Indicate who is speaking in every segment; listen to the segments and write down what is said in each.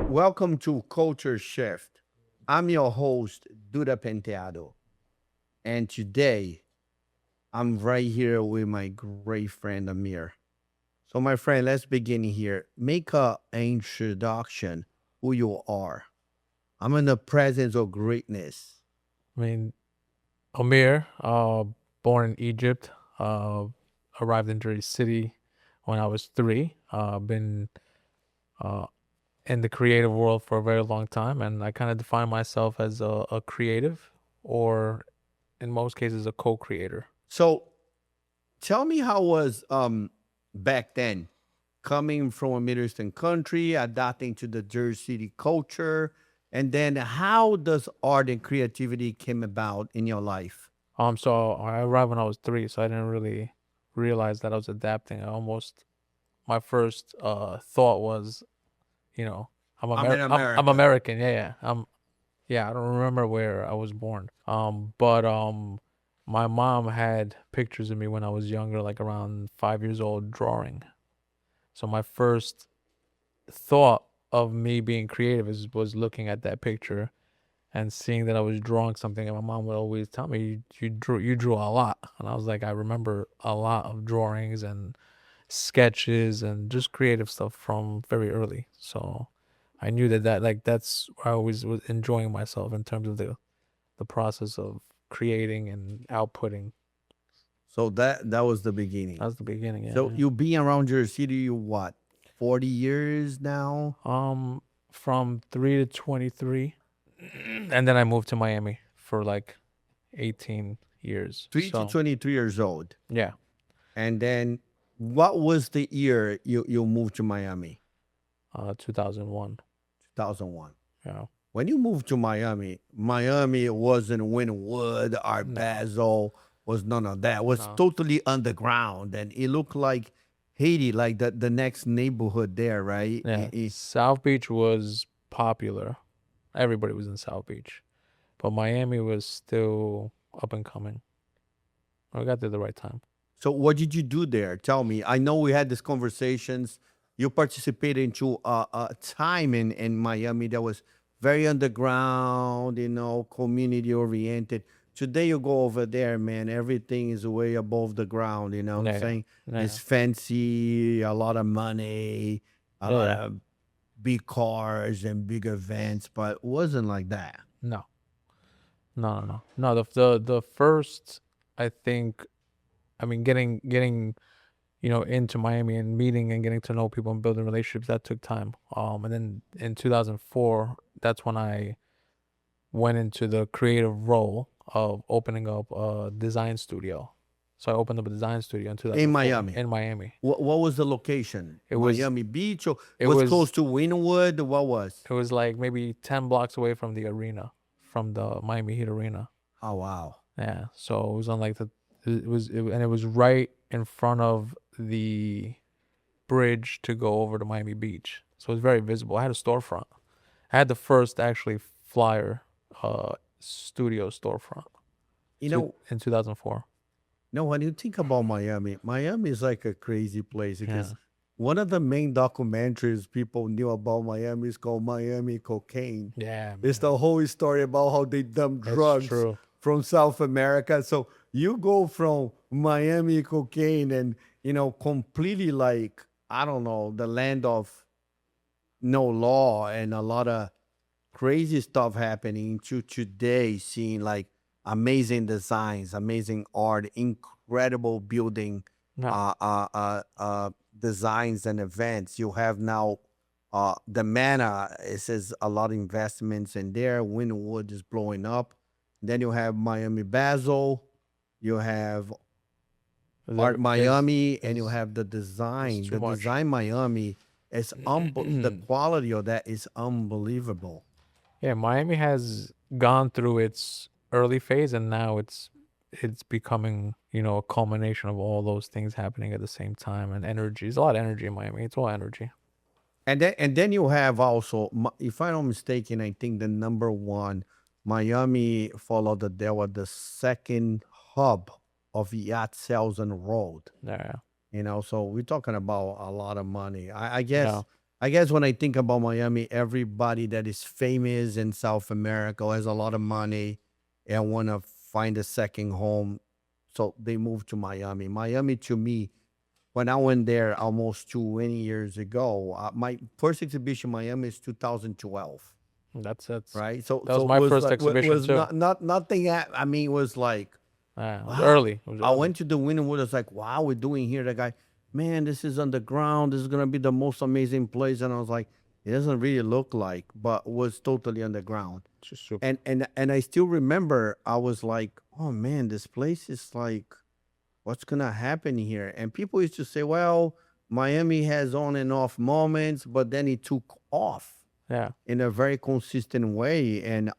Speaker 1: Welcome to Culture Shift. I'm your host, Duda Penteado. And today I'm right here with my great friend, Amir. So, my friend, let's begin here. Make a introduction who you are. I'm in the presence of greatness.
Speaker 2: I mean, Amir, born in Egypt, arrived in Jersey City when I was three. Been uh, in the creative world for a very long time, and I kind of define myself as a creative, or in most cases, a co-creator.
Speaker 1: So, tell me how was back then coming from a Middle Eastern country, adapting to the Jersey City culture, and then how does art and creativity came about in your life?
Speaker 2: So I arrived when I was three, so I didn't really realize that I was adapting. My first thought was, you know,
Speaker 1: I'm in
Speaker 2: I'm
Speaker 1: America.
Speaker 2: American. Yeah, yeah. Yeah, I don't remember where I was born. But my mom had pictures of me when I was younger, like around 5 years old, drawing. So my first thought of me being creative was looking at that picture and seeing that I was drawing something. And my mom would always tell me, "You drew a lot," and I was like, I remember a lot of drawings and sketches and just creative stuff from very early. So I knew that's where I always was enjoying myself in terms of the process of creating and outputting.
Speaker 1: So that was the beginning.
Speaker 2: That was the beginning. Yeah,
Speaker 1: So
Speaker 2: yeah.
Speaker 1: you being around Jersey City, you what, 40 years now?
Speaker 2: From 3 to 23, and then I moved to Miami for like 18 years.
Speaker 1: 3 to
Speaker 2: So
Speaker 1: 23 years old.
Speaker 2: yeah,
Speaker 1: And then what was the year you moved to Miami?
Speaker 2: 2001.
Speaker 1: 2001.
Speaker 2: Yeah,
Speaker 1: When you moved to Miami, Miami wasn't Wynwood, Art
Speaker 2: no,
Speaker 1: Basel, was none of that. It was
Speaker 2: no.
Speaker 1: totally underground, and it looked like Haiti, like the next neighborhood there, right?
Speaker 2: Yeah, South Beach was popular. Everybody was in South Beach, but Miami was still up and coming. I got there the right time.
Speaker 1: So what did you do there? Tell me. I know we had these conversations. You participated into a time in Miami that was very underground, community oriented. Today you go over there, man, everything is way above the ground, you know what I'm
Speaker 2: Yeah,
Speaker 1: saying?
Speaker 2: yeah,
Speaker 1: It's
Speaker 2: yeah,
Speaker 1: fancy, a lot of money, a
Speaker 2: yeah,
Speaker 1: lot
Speaker 2: yeah.
Speaker 1: of big cars and big events, but it wasn't like that.
Speaker 2: No, no, no, no, no. The first, I think, I mean, getting into Miami and meeting and getting to know people and building relationships, that took time. And then in 2004, that's when I went into the creative role of opening up a design studio. So I opened up a design studio in
Speaker 1: In
Speaker 2: 2004
Speaker 1: Miami.
Speaker 2: in Miami.
Speaker 1: What was the location?
Speaker 2: It was
Speaker 1: Miami Beach or
Speaker 2: it
Speaker 1: was close
Speaker 2: was
Speaker 1: to Wynwood? What was?
Speaker 2: it was like maybe 10 blocks away from the arena, from the Miami Heat arena.
Speaker 1: Oh wow.
Speaker 2: Yeah, so it was on like and it was right in front of the bridge to go over to Miami Beach. So it was very visible. I had a storefront. I had the first actually flyer studio storefront
Speaker 1: You know,
Speaker 2: in 2004.
Speaker 1: no, when you think about Miami, Miami is like a crazy place
Speaker 2: Yeah.
Speaker 1: because one of the main documentaries people knew about Miami is called Miami Cocaine.
Speaker 2: Yeah,
Speaker 1: It's
Speaker 2: man.
Speaker 1: the whole story about how they dump
Speaker 2: It's
Speaker 1: drugs
Speaker 2: true.
Speaker 1: from South America. So you go from Miami cocaine and, completely like, I don't know, the land of no law and a lot of crazy stuff happening to today, seeing like amazing designs, amazing art, incredible building
Speaker 2: No.
Speaker 1: uh, uh, uh, designs and events. You have now the Mana. It says a lot of investments in there. Wynwood is blowing up. Then you have Miami Basel. You have Art Miami, and you
Speaker 2: There's
Speaker 1: have the
Speaker 2: it's
Speaker 1: design.
Speaker 2: too
Speaker 1: The
Speaker 2: much.
Speaker 1: design Miami is the quality of that is unbelievable.
Speaker 2: Yeah, Miami has gone through its early phase and now it's becoming, a culmination of all those things happening at the same time, and energy. There's a lot of energy in Miami. It's all energy.
Speaker 1: And then you have also, if I'm not mistaken, I think the number one Miami followed that there was the second hub of yacht sales on the road.
Speaker 2: Yeah.
Speaker 1: So we're talking about a lot of money. I guess
Speaker 2: Yeah.
Speaker 1: I guess when I think about Miami, everybody that is famous in South America has a lot of money and want to find a second home. So they move to Miami. Miami, to me, when I went there almost 20 years ago, my first exhibition in Miami is 2012,
Speaker 2: That's
Speaker 1: right? So
Speaker 2: that was
Speaker 1: so it
Speaker 2: my
Speaker 1: was
Speaker 2: first
Speaker 1: like
Speaker 2: exhibition
Speaker 1: was
Speaker 2: too.
Speaker 1: not nothing. I mean, it was like,
Speaker 2: Yeah, it was
Speaker 1: wow.
Speaker 2: early. It was
Speaker 1: I
Speaker 2: early.
Speaker 1: went to the Wynwood. I was like, wow, we're doing here. The guy, man, this is underground. This is gonna be the most amazing place. And I was like, it doesn't really look like, but was totally underground.
Speaker 2: Just super.
Speaker 1: And I still remember I was like, oh man, this place is like, what's gonna happen here? And people used to say, well, Miami has on and off moments, but then it took off
Speaker 2: Yeah.
Speaker 1: in a very consistent way. And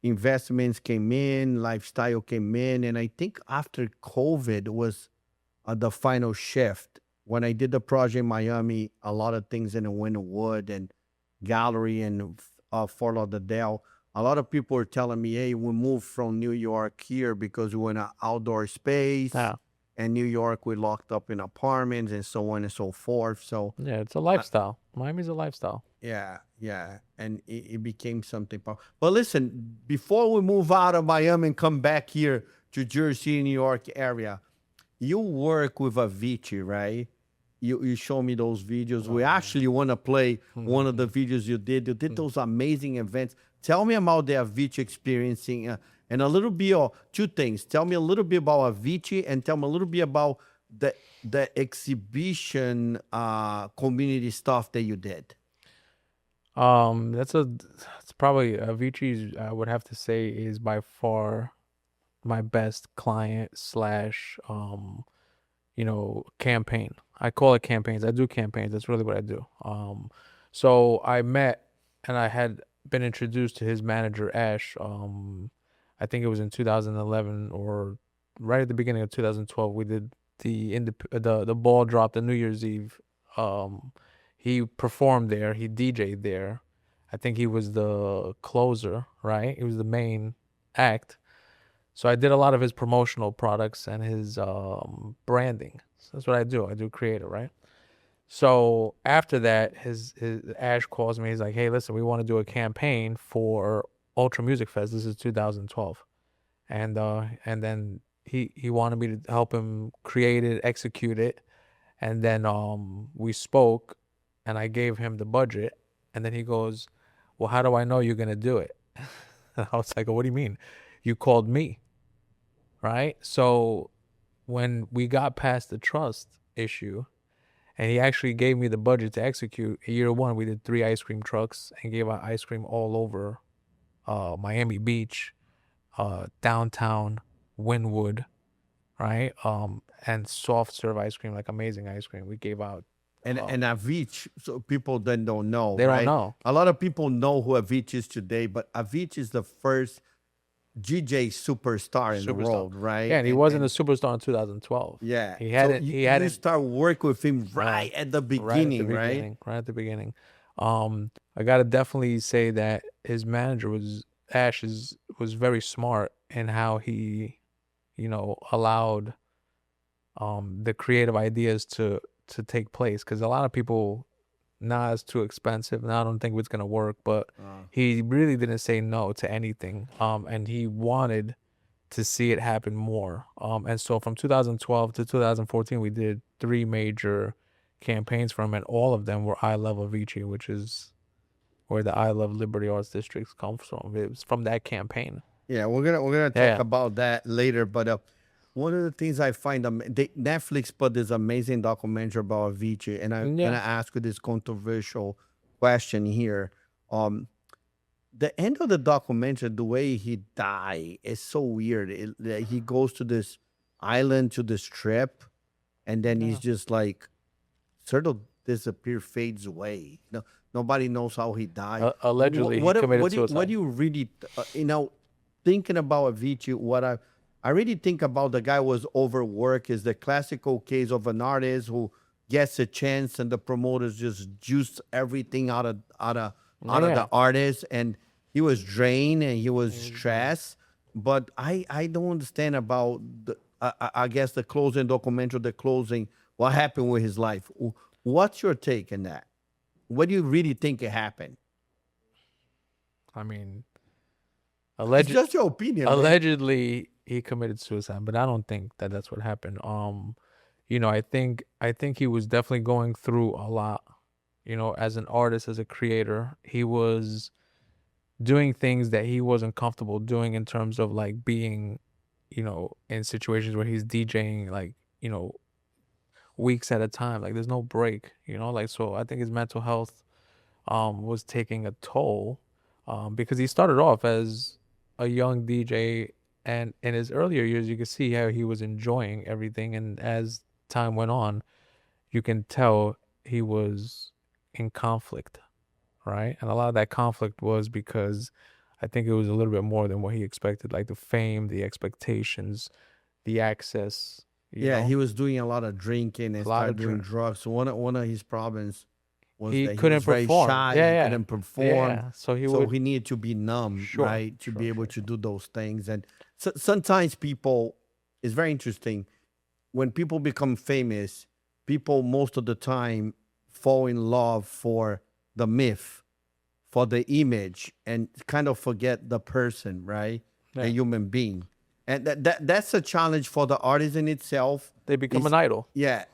Speaker 1: investments came in, lifestyle came in, and I think after COVID was the final shift. When I did the project in Miami, a lot of things in the Wynwood and Gallery and Fort Lauderdale, a lot of people were telling me, "Hey, we moved from New York here because we want an outdoor space,
Speaker 2: Yeah.
Speaker 1: and New York we locked up in apartments and so on and so forth." So
Speaker 2: Yeah. It's a
Speaker 1: uh,
Speaker 2: lifestyle. Miami's a lifestyle.
Speaker 1: yeah, yeah, and it became something. But listen, before we move out of Miami and come back here to Jersey, New York area, you work with Avicii, right? You show me those videos. We
Speaker 2: Um,
Speaker 1: actually want to play one of the
Speaker 2: mhm,
Speaker 1: videos you did. You did
Speaker 2: mhm.
Speaker 1: those amazing events. Tell me about the Avicii experiencing, and a little bit of two things. Tell me a little bit about Avicii, and tell me a little bit about the the exhibition community stuff that you did.
Speaker 2: That's a. It's probably Avicii's. I would have to say is by far my best client slash campaign. I call it campaigns. I do campaigns. That's really what I do. So I met and I had been introduced to his manager Ash. I think it was in 2011 or right at the beginning of 2012. We did the ball drop the New Year's Eve. Um, he performed there. He DJ'd there. I think he was the closer, right? He was the main act. So I did a lot of his promotional products and his branding. So that's what I do. I do creative, right? So after that, his Ash calls me. He's like, "Hey, listen, we want to do a campaign for Ultra Music Fest. This is 2012." And then he wanted me to help him create it, execute it, and then we spoke, and I gave him the budget, and then he goes, "Well, how do I know you're gonna do it?" And I was like, "What do you mean? You called me, right?" So when we got past the trust issue, and he actually gave me the budget to execute, year one, we did 3 ice cream trucks and gave out ice cream all over Miami Beach, downtown, Wynwood, right? And soft serve ice cream, like amazing ice cream. We gave out. Uh,
Speaker 1: And Avicii, so people then don't know,
Speaker 2: they don't
Speaker 1: right?
Speaker 2: know.
Speaker 1: A lot of people know who Avicii is today, but Avicii is the first DJ superstar in the
Speaker 2: Superstar.
Speaker 1: world,
Speaker 2: Yeah,
Speaker 1: right?
Speaker 2: and he wasn't a
Speaker 1: And
Speaker 2: superstar in 2012.
Speaker 1: yeah,
Speaker 2: He
Speaker 1: so
Speaker 2: hadn't. He
Speaker 1: you
Speaker 2: hadn't.
Speaker 1: start work with him
Speaker 2: Uh,
Speaker 1: right at the
Speaker 2: right at the
Speaker 1: beginning, right?
Speaker 2: beginning. Right at the beginning. I gotta definitely say that his manager was Ash is was very smart in how he, allowed the creative ideas to take place. Because a lot of people, nah, it's too expensive. Nah, I don't think it's gonna work. But he really didn't say no to anything. And he wanted to see it happen more. And so from 2012 to 2014, we did 3 major campaigns for him, and all of them were I Love Avicii, which is where the I Love Liberty Arts Districts comes from. It was from that campaign.
Speaker 1: Yeah, we're gonna
Speaker 2: Yeah,
Speaker 1: talk
Speaker 2: yeah.
Speaker 1: about that later. But one of the things I find Netflix put this amazing documentary about Avicii, and I'm gonna
Speaker 2: Yeah.
Speaker 1: ask you this controversial question here. Um, the end of the documentary, the way he died is so weird. That he goes to this island to this trip, and then he's
Speaker 2: Yeah.
Speaker 1: just like sort of disappear, fades away. No, nobody knows how he died.
Speaker 2: Allegedly, he committed
Speaker 1: What do
Speaker 2: suicide.
Speaker 1: you really thinking about Avicii? I really think about the guy was overworked. Is the classical case of an artist who gets a chance and the promoters just juice everything out of
Speaker 2: Yeah.
Speaker 1: the artist, and he was drained and he was
Speaker 2: He was drained.
Speaker 1: stressed. But I don't understand about I guess the closing documentary, the closing, what happened with his life. What's your take on that? What do you really think it happened?
Speaker 2: I mean,
Speaker 1: It's
Speaker 2: alleged
Speaker 1: just your opinion, man.
Speaker 2: allegedly he committed suicide, but I don't think that that's what happened. I think he was definitely going through a lot. As an artist, as a creator, he was doing things that he wasn't comfortable doing in terms of like being, in situations where he's DJing like, weeks at a time. Like there's no break, like so I think his mental health was taking a toll because he started off as a young DJ, and in his earlier years you could see how he was enjoying everything, and as time went on you can tell he was in conflict, right? And a lot of that conflict was because I think it was a little bit more than what he expected, like the fame, the expectations, the access,
Speaker 1: Yeah, he was doing a lot of drinking and
Speaker 2: a lot
Speaker 1: started
Speaker 2: of
Speaker 1: doing
Speaker 2: drink.
Speaker 1: drugs. So one of his problems was
Speaker 2: He
Speaker 1: that he was
Speaker 2: couldn't
Speaker 1: very
Speaker 2: perform.
Speaker 1: shy.
Speaker 2: Yeah,
Speaker 1: He
Speaker 2: yeah,
Speaker 1: couldn't perform.
Speaker 2: yeah. So he
Speaker 1: So
Speaker 2: would,
Speaker 1: he needed to be numb,
Speaker 2: sure,
Speaker 1: right, to
Speaker 2: sure,
Speaker 1: be able
Speaker 2: sure,
Speaker 1: to
Speaker 2: sure.
Speaker 1: do those things. And so, sometimes people, it's very interesting when people become famous. People most of the time fall in love for the myth, for the image, and kind of forget the person, right? The
Speaker 2: Yeah,
Speaker 1: human being. And that's a challenge for the artist in itself.
Speaker 2: they become an
Speaker 1: Is
Speaker 2: idol.
Speaker 1: yeah.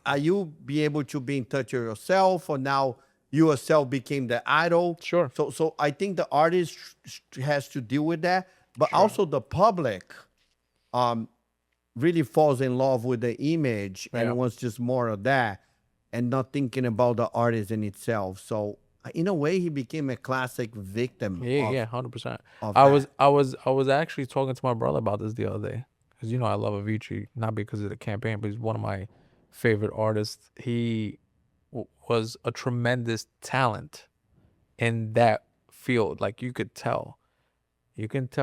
Speaker 1: Are you be able to be in touch with yourself, or now you yourself became the idol?
Speaker 2: Sure,
Speaker 1: So I think the artist has to deal with that, but
Speaker 2: sure.
Speaker 1: also the public um really falls in love with the image
Speaker 2: Yeah,
Speaker 1: and wants just more of that, and not thinking about the artist in itself. So in a way, he became a classic victim
Speaker 2: yeah, yeah, 100%.
Speaker 1: of
Speaker 2: I was,
Speaker 1: that.
Speaker 2: I was, I was actually talking to my brother about this the other day because I love Avicii, not because of the campaign, but he's one of my favorite artists. He was a tremendous talent in that field. Like you can tell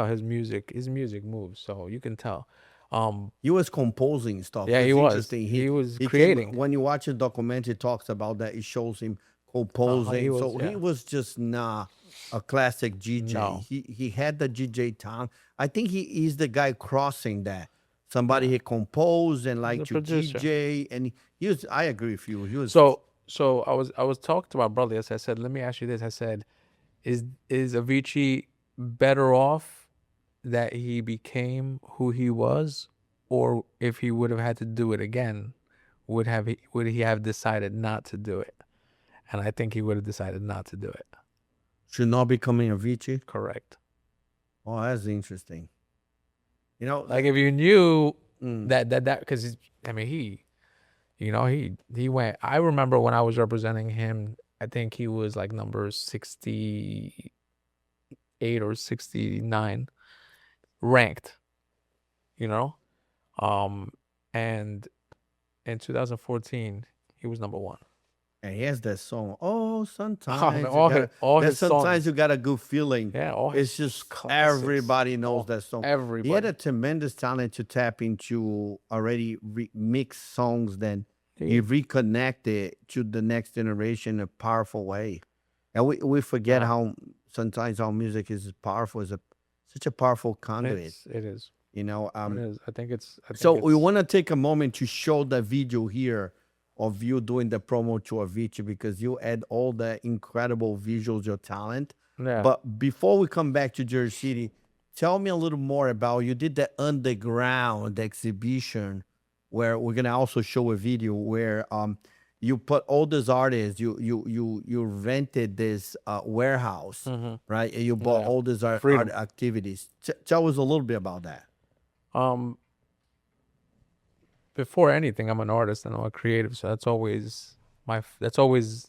Speaker 2: his music moves, so you can tell. Um,
Speaker 1: He was composing stuff.
Speaker 2: yeah, he
Speaker 1: It's
Speaker 2: was.
Speaker 1: interesting.
Speaker 2: He was
Speaker 1: He came
Speaker 2: creating.
Speaker 1: when you watch a documentary, it talks about that. It shows him
Speaker 2: He
Speaker 1: composing.
Speaker 2: was,
Speaker 1: So he
Speaker 2: yeah.
Speaker 1: was just not a classic GJ.
Speaker 2: No,
Speaker 1: He had the GJ talent. I think he is the guy crossing that. Somebody
Speaker 2: yeah.
Speaker 1: he composed and
Speaker 2: He's
Speaker 1: like
Speaker 2: a
Speaker 1: to
Speaker 2: producer.
Speaker 1: DJ, and he was. I agree with you. He was.
Speaker 2: So I was talking to my brother. I said, let me ask you this. I said, is Avicii better off that he became who he was, or if he would have had to do it again, would he have decided not to do it? And I think he would have decided not to do it.
Speaker 1: Should not be coming Avicii.
Speaker 2: Correct.
Speaker 1: Oh, that's interesting. You know,
Speaker 2: Like if you knew
Speaker 1: mm,
Speaker 2: that because I mean he went. I remember when I was representing him. I think he was like number 68 or 69 ranked. You know, um, and in 2014 he was number one.
Speaker 1: and he has that song. Oh,
Speaker 2: Oh man,
Speaker 1: sometimes you
Speaker 2: all his
Speaker 1: gotta.
Speaker 2: all
Speaker 1: That
Speaker 2: his
Speaker 1: sometimes
Speaker 2: songs,
Speaker 1: you got a good feeling.
Speaker 2: yeah, all
Speaker 1: It's
Speaker 2: his
Speaker 1: just
Speaker 2: classics,
Speaker 1: everybody knows
Speaker 2: all
Speaker 1: that song. He had a
Speaker 2: everybody.
Speaker 1: tremendous talent to tap into already mixed songs. Then he
Speaker 2: He,
Speaker 1: reconnected to the next generation in a powerful way. And we forget
Speaker 2: yeah,
Speaker 1: how sometimes our music is powerful. Is a such a powerful conduit.
Speaker 2: it is.
Speaker 1: You know.
Speaker 2: It is. I think
Speaker 1: So we
Speaker 2: it's
Speaker 1: want to take a moment to show the video here of you doing the promo to Avicii, because you add all the incredible visuals, your talent.
Speaker 2: yeah.
Speaker 1: But before we come back to Jersey City, tell me a little more about, you did the underground exhibition where we're gonna also show a video where you put all those artists, you rented this warehouse,
Speaker 2: Mm-hmm.
Speaker 1: right? And you bought
Speaker 2: Yeah.
Speaker 1: all these art
Speaker 2: Freedom.
Speaker 1: activities. Tell us a little bit about that.
Speaker 2: Um, Before anything, I'm an artist and I'm a creative, so that's always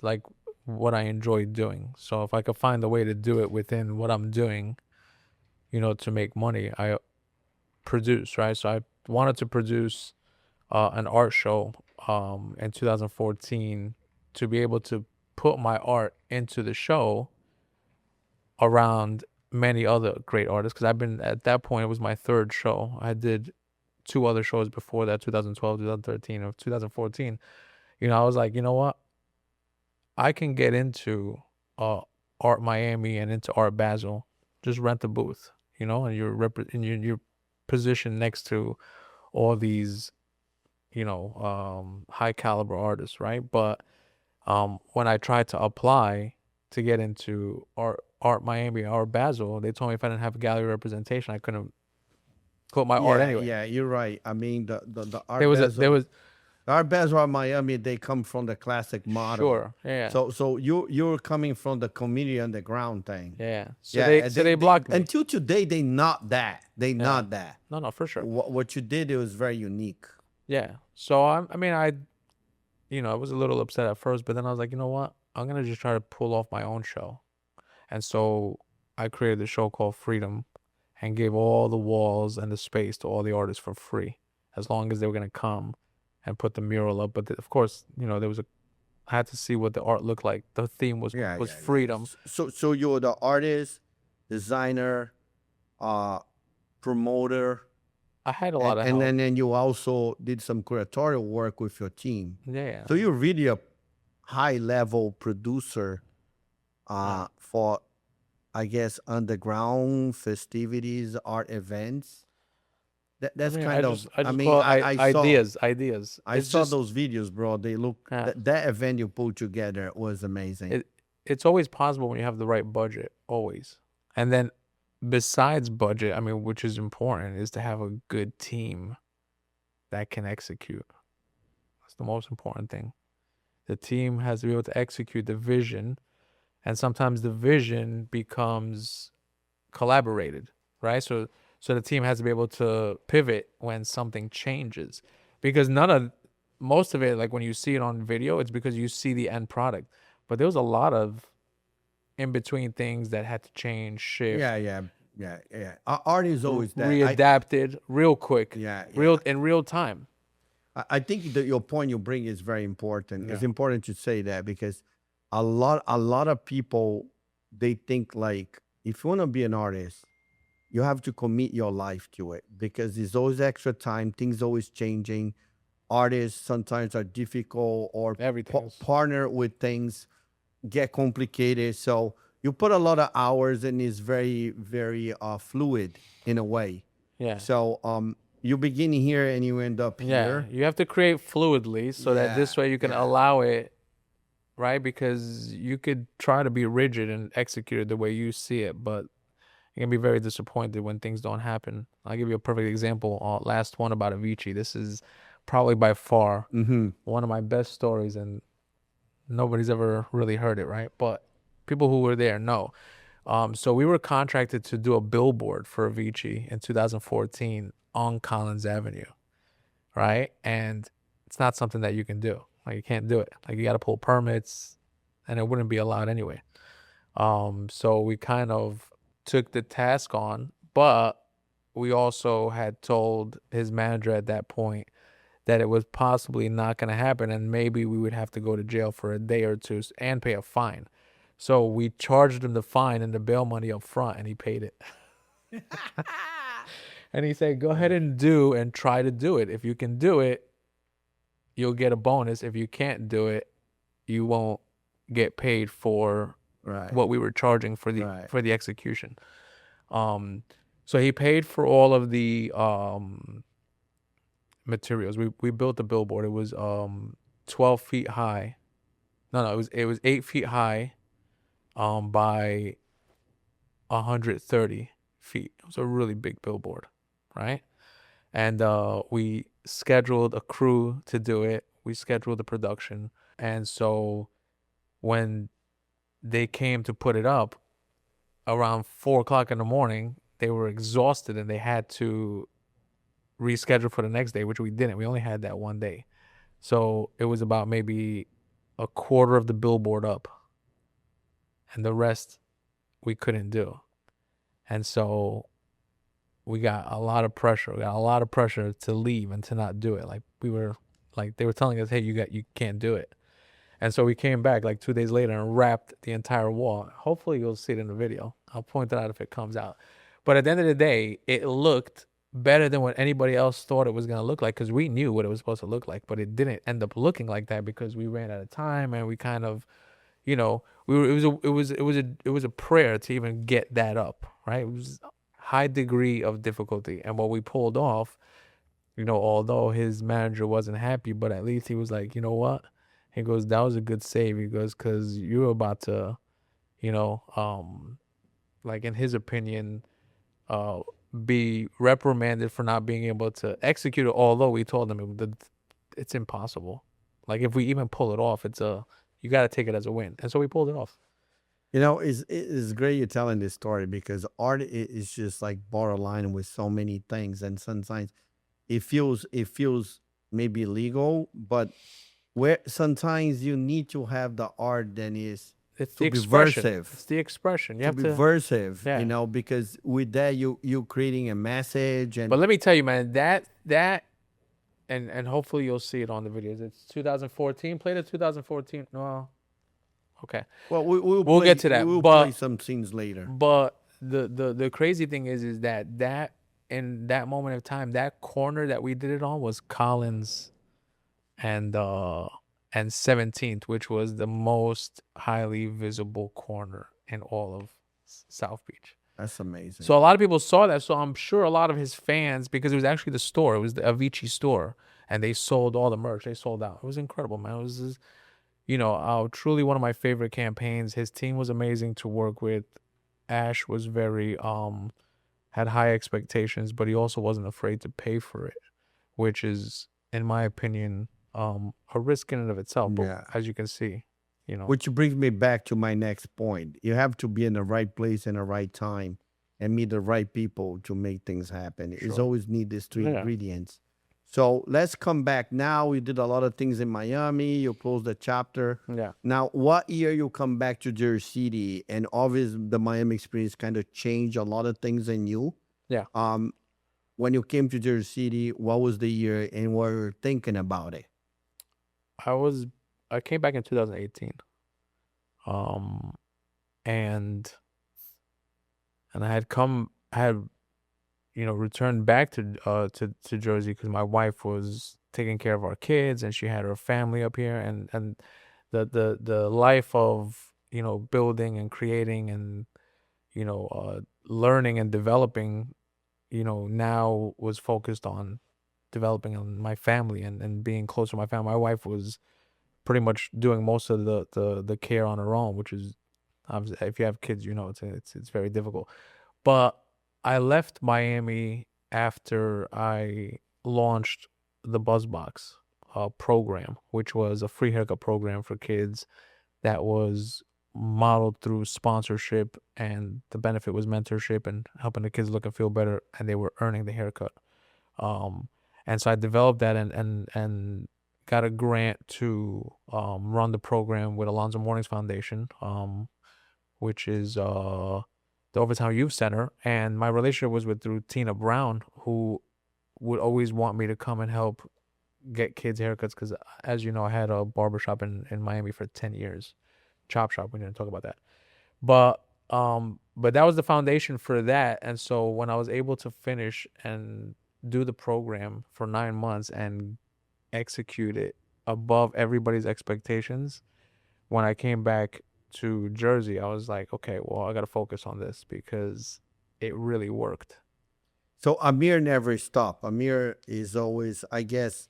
Speaker 2: like what I enjoy doing. So if I could find a way to do it within what I'm doing, to make money, I produce, right? So I wanted to produce an art show in 2014 to be able to put my art into the show around many other great artists, because I've been at that point, it was my third show. I did two other shows before that, 2012, 2013, or 2014. I was like, you know what? I can get into uh Art Miami and into Art Basel. Just rent a booth, and you're positioned next to all these, high caliber artists, right? But When I tried to apply to get into art Miami or Basel, they told me if I didn't have gallery representation, I couldn't put my art
Speaker 1: Yeah,
Speaker 2: anyway.
Speaker 1: yeah, you're right. I mean, the
Speaker 2: There
Speaker 1: Art
Speaker 2: was a there
Speaker 1: Basel,
Speaker 2: was
Speaker 1: Art Basel at Miami, they come from the classic model.
Speaker 2: sure, yeah,
Speaker 1: So you're coming from the community underground thing.
Speaker 2: yeah. So
Speaker 1: Yeah,
Speaker 2: they
Speaker 1: and
Speaker 2: so they blocked me.
Speaker 1: until today they not that. They
Speaker 2: Yeah,
Speaker 1: not that.
Speaker 2: no, no, for sure.
Speaker 1: What you did, it was very unique.
Speaker 2: Yeah. So I mean, I was a little upset at first, but then I was like, you know what? I'm gonna just try to pull off my own show. And so I created a show called Freedom and gave all the walls and the space to all the artists for free, as long as they were gonna come and put the mural up. But of course, there was I had to see what the art looked like. The theme was
Speaker 1: Yeah,
Speaker 2: was
Speaker 1: yeah, yeah.
Speaker 2: freedom.
Speaker 1: So you're the artist, designer, uh, promoter,
Speaker 2: I had a lot of
Speaker 1: and
Speaker 2: help.
Speaker 1: then you also did some curatorial work with your team.
Speaker 2: Yeah,
Speaker 1: So you're really a high level producer
Speaker 2: yeah.
Speaker 1: for, I guess, underground festivities, art events.
Speaker 2: I
Speaker 1: That's
Speaker 2: mean,
Speaker 1: kind of.
Speaker 2: I
Speaker 1: I
Speaker 2: just
Speaker 1: mean,
Speaker 2: call it ideas.
Speaker 1: I
Speaker 2: It's
Speaker 1: saw
Speaker 2: just
Speaker 1: those videos, bro. They look
Speaker 2: yeah.
Speaker 1: that event you put together was amazing.
Speaker 2: It's always possible when you have the right budget, always. And then besides budget, I mean, which is important, is to have a good team that can execute. That's the most important thing. The team has to be able to execute the vision, and sometimes the vision becomes collaborated, right? So the team has to be able to pivot when something changes, because most of it, like when you see it on video, it's because you see the end product. But there was a lot of in between things that had to change,
Speaker 1: Yeah,
Speaker 2: shift,
Speaker 1: yeah, yeah. Art is always that.
Speaker 2: readapted real quick,
Speaker 1: Yeah, yeah.
Speaker 2: real in real time.
Speaker 1: I think that your point you bring is very important. It's
Speaker 2: Yeah.
Speaker 1: important to say that because a lot of people they think like if you want to be an artist, you have to commit your life to it because there's always extra time. Things always changing. Artists sometimes are difficult or
Speaker 2: Everything is
Speaker 1: partner with things get complicated. So you put a lot of hours and it's very very fluid in a way.
Speaker 2: yeah.
Speaker 1: So you begin here and you end up
Speaker 2: Yeah,
Speaker 1: here.
Speaker 2: you have to create fluidly so that
Speaker 1: Yeah,
Speaker 2: this way you can
Speaker 1: yeah.
Speaker 2: allow it, right? Because you could try to be rigid and execute it the way you see it, but you can be very disappointed when things don't happen. I'll give you a perfect example. Last one about Avicii. This is probably by far
Speaker 1: Mm-hmm.
Speaker 2: one of my best stories, and nobody's ever really heard it, right? But people who were there know. So we were contracted to do a billboard for Avicii in 2014 on Collins Avenue, right? And it's not something that you can do. Like you can't do it. Like you got to pull permits, and it wouldn't be allowed anyway. So we kind of took the task on, but we also had told his manager at that point that it was possibly not going to happen, and maybe we would have to go to jail for a day or two and pay a fine. So we charged him the fine and the bail money up front, and he paid it. And he said, "Go ahead and try to do it. If you can do it, you'll get a bonus. If you can't do it, you won't get paid for
Speaker 1: Right.
Speaker 2: what we were charging for the
Speaker 1: Right.
Speaker 2: execution." So he paid for all of the materials. We built the billboard. It was 12 feet high. No, it was 8 feet high, by 130 feet. It was a really big billboard, right? And we scheduled a crew to do it. We scheduled the production, and so when they came to put it up around 4 o'clock in the morning, they were exhausted and they had to reschedule for the next day, which we didn't. We only had that one day. So it was about maybe a quarter of the billboard up, and the rest we couldn't do. And so we got a lot of pressure. We got a lot of pressure to leave and to not do it. Like they were telling us, "Hey, you can't do it." And so we came back like 2 days later and wrapped the entire wall. Hopefully you'll see it in the video. I'll point it out if it comes out. But at the end of the day, it looked better than what anybody else thought it was going to look like, because we knew what it was supposed to look like, but it didn't end up looking like that because we ran out of time, and we kind of, it was a prayer to even get that up, right? It was a high degree of difficulty. And what we pulled off, although his manager wasn't happy, but at least he was like, "You know what? He goes, that was a good save. He goes, because you were about to, you know, like in his opinion, uh, be reprimanded for not being able to execute it. Although we told him it's impossible. Like if we even pull it off, you got to take it as a win. And so we pulled it off.
Speaker 1: You know, it's great you're telling this story because art is just like borderline with so many things, and sometimes it feels maybe legal, but where sometimes you need to have the art then is
Speaker 2: It's
Speaker 1: to
Speaker 2: the
Speaker 1: be
Speaker 2: expression. It's
Speaker 1: versive,
Speaker 2: the expression. You
Speaker 1: to
Speaker 2: have
Speaker 1: be
Speaker 2: to,
Speaker 1: versive,
Speaker 2: yeah.
Speaker 1: because with that you creating a message and
Speaker 2: But let me tell you, man, that and hopefully you'll see it on the videos. It's 2014. Played it 2014. No, okay,
Speaker 1: well we'll
Speaker 2: we'll get
Speaker 1: play
Speaker 2: to
Speaker 1: we
Speaker 2: that.
Speaker 1: will play some scenes later.
Speaker 2: But the crazy thing is that in that moment of time, that corner that we did it on was Collins and uh and 17th, which was the most highly visible corner in all of South Beach.
Speaker 1: That's amazing.
Speaker 2: So a lot of people saw that. So I'm sure a lot of his fans, because it was actually the store, it was the Avicii store, and they sold all the merch. They sold out. It was incredible, man. It was just, truly one of my favorite campaigns. His team was amazing to work with. Ash was very had high expectations, but he also wasn't afraid to pay for it, which is, in my opinion, a risk in and of itself. But
Speaker 1: Yeah.
Speaker 2: as you can see,
Speaker 1: Which brings me back to my next point. You have to be in the right place and the right time and meet the right people to make things happen. It's
Speaker 2: sure,
Speaker 1: always need these three
Speaker 2: yeah,
Speaker 1: ingredients. So let's come back now. You did a lot of things in Miami. You closed the chapter.
Speaker 2: yeah.
Speaker 1: Now, what year you come back to Jersey City? And obviously, the Miami experience kind of changed a lot of things in you.
Speaker 2: Yeah.
Speaker 1: When you came to Jersey City, what was the year and what you were thinking about it?
Speaker 2: I came back in 2018. Um and I had returned back to Jersey because my wife was taking care of our kids and she had her family up here, and the life of building and creating and learning and developing now was focused on developing on my family and being close to my family. My wife was pretty much doing most of the care on her own, which is, if you have kids, it's very difficult. But I left Miami after I launched the BuzzBox program, which was a free haircut program for kids that was modeled through sponsorship, and the benefit was mentorship and helping the kids look and feel better, and they were earning the haircut. Um, and so I developed that and got a grant to run the program with Alonzo Mornings Foundation, which is the Overtown Youth Center. And my relationship was through Tina Brown, who would always want me to come and help get kids haircuts because, as you know, I had a barbershop in Miami for 10 years. Chop shop, we didn't talk about that. But that was the foundation for that. And so when I was able to finish and do the program for 9 months and execute it above everybody's expectations, when I came back to Jersey, I was like, okay, well, I got to focus on this because it really worked.
Speaker 1: So Amir never stopped. Amir is always, I guess,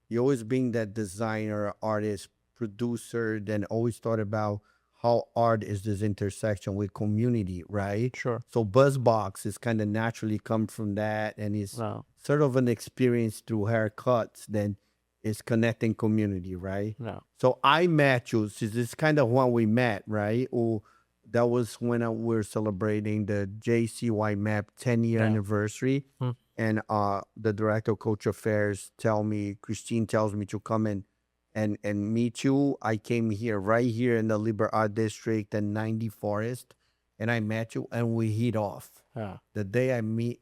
Speaker 1: he always being that designer, artist, producer, then always thought about how art is this intersection with community, right?
Speaker 2: Sure.
Speaker 1: So BuzzBox is kind of naturally come from that, and it's
Speaker 2: No,
Speaker 1: sort of an experience through haircuts. Then it's connecting community, right?
Speaker 2: no.
Speaker 1: So I met you. So this is kind of when we met, right? Or that was when we're celebrating the JCY Map 10-year
Speaker 2: Yeah.
Speaker 1: anniversary.
Speaker 2: Hmm.
Speaker 1: And the director of culture affairs Christine tells me to come and meet you. I came here right here in the Liber Art District and 90 Forest, and I met you and we hit off.
Speaker 2: Yeah.
Speaker 1: The day I meet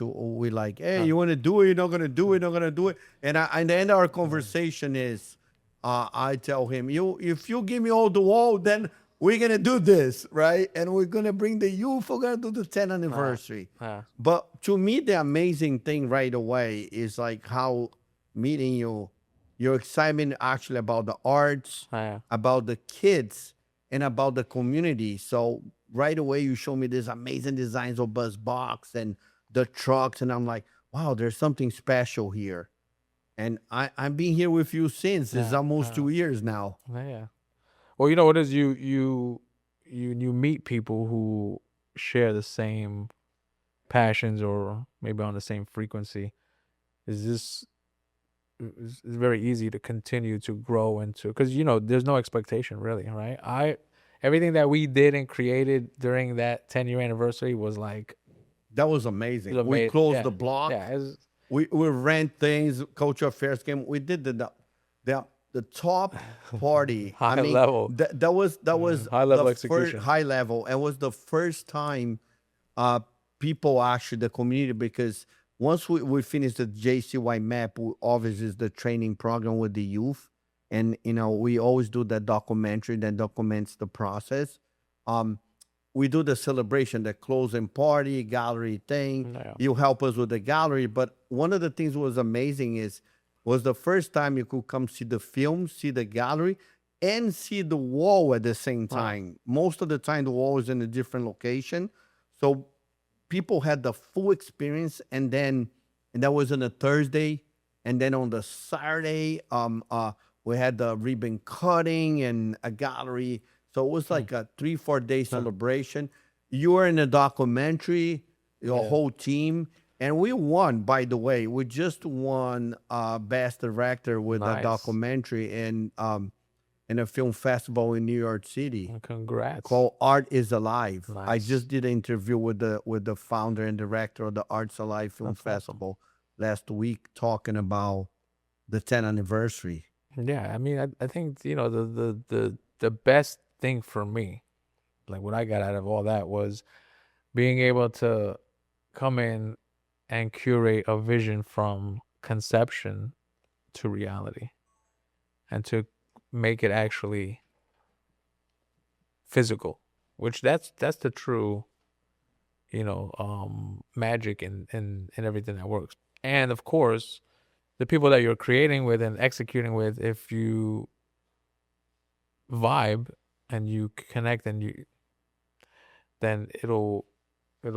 Speaker 1: you, we like, hey,
Speaker 2: Huh.
Speaker 1: you want to do it? You're not gonna do it. Not gonna do it. And the end of our conversation is, I tell him, if you give me all the wall, then we're gonna do this, right? And we're gonna bring the youth. We're gonna do the 10th anniversary.
Speaker 2: Yeah.
Speaker 1: But to me, the amazing thing right away is like how meeting you, your excitement actually about the arts,
Speaker 2: Yeah.
Speaker 1: about the kids, and about the community. So right away, you show me these amazing designs of BuzzBox and the trucks, and I'm like, wow, there's something special here. And I've been here with you since. It's
Speaker 2: Yeah,
Speaker 1: almost 2 years now.
Speaker 2: yeah. Well, you know what it is, you meet people who share the same passions or maybe on the same frequency. Is this it's very easy to continue to grow into, because there's no expectation really, right? I Everything that we did and created during that 10-year anniversary was like,
Speaker 1: That was
Speaker 2: it
Speaker 1: amazing.
Speaker 2: was
Speaker 1: We
Speaker 2: amazing.
Speaker 1: closed
Speaker 2: Yeah,
Speaker 1: the block.
Speaker 2: yeah, it's
Speaker 1: We rent things, culture affairs came. We did the top party. I
Speaker 2: high
Speaker 1: mean,
Speaker 2: level,
Speaker 1: that was
Speaker 2: high
Speaker 1: the
Speaker 2: level
Speaker 1: first
Speaker 2: execution.
Speaker 1: high level, and was the first time uh people actually the community, because once we finished the JCY map, obviously is the training program with the youth, and we always do that documentary that documents the process. Um, we do the celebration, the closing party, gallery thing.
Speaker 2: Yeah.
Speaker 1: You help us with the gallery. But one of the things was amazing was the first time you could come see the film, see the gallery, and see the wall at the same
Speaker 2: Wow.
Speaker 1: time. Most of the time, the wall is in a different location, so people had the full experience. And that was on a Thursday, and then on the Saturday, we had the ribbon cutting and a gallery. So it was like a 3-4 day celebration. You were in a documentary, your
Speaker 2: Yeah.
Speaker 1: whole team, and we won. By the way, we just won best director with a
Speaker 2: Nice.
Speaker 1: documentary in a film festival in New York City
Speaker 2: Congrats.
Speaker 1: called Art is Alive. I
Speaker 2: Nice.
Speaker 1: just did an interview with the founder and director of the Arts Alive Film
Speaker 2: That's awesome.
Speaker 1: Festival last week, talking about the 10th anniversary.
Speaker 2: Yeah, I mean, I think the best thing for me, like what I got out of all that, was being able to come in and curate a vision from conception to reality, and to make it actually physical, which that's the true, magic in everything that works. And of course, the people that you're creating with and executing with, if you vibe and you connect, then it'll